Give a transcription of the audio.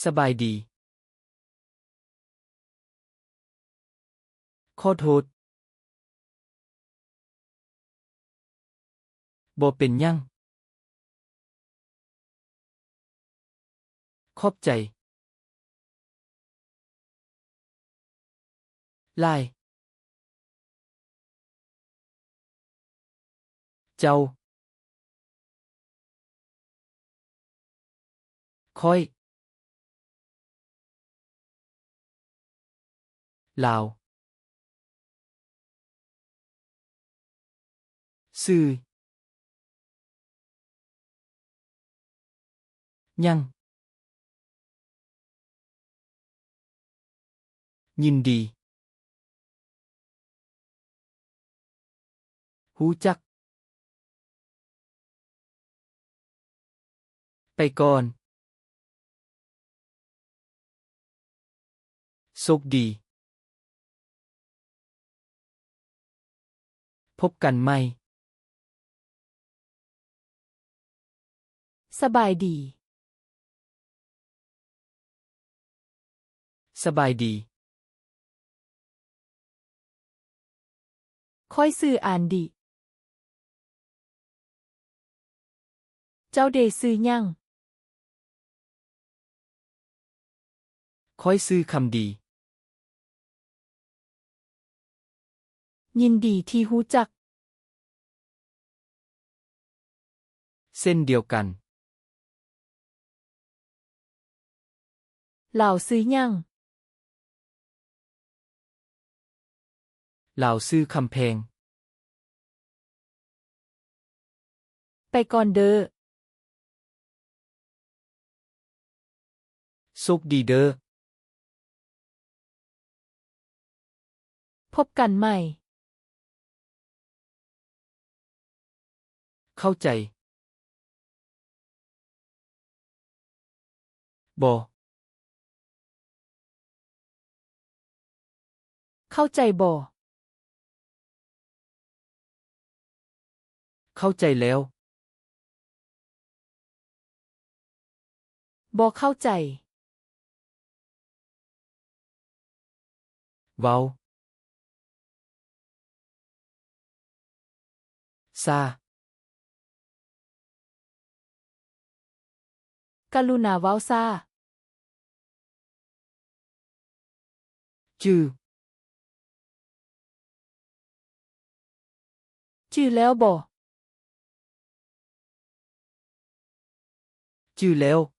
สบายดีขอโทษบ่เป็นหยังขอบใจหลายเจ้าค่อยลาวซื่อยังยินดีรู้จักไปก่อนโชคดีพบกันใหม่สบายดีสบายดีค่อยซื้ออ่านดิเจ้าเดซื้อยังค่อยซื้อคำดียินดีที่รู้จักเส้นเดียวกันเหล่าซื้อยังลาวซื้อคำแพงไปก่อนเด้อโชคดีเด้อพบกันใหม่เข้าใจบ่เข้าใจบ่เข้าใจแล้วบ่เข้าใจเว้าซากรุณาเว้าซ่าจื้อจื้อแล้วบ่จื้อแล้ว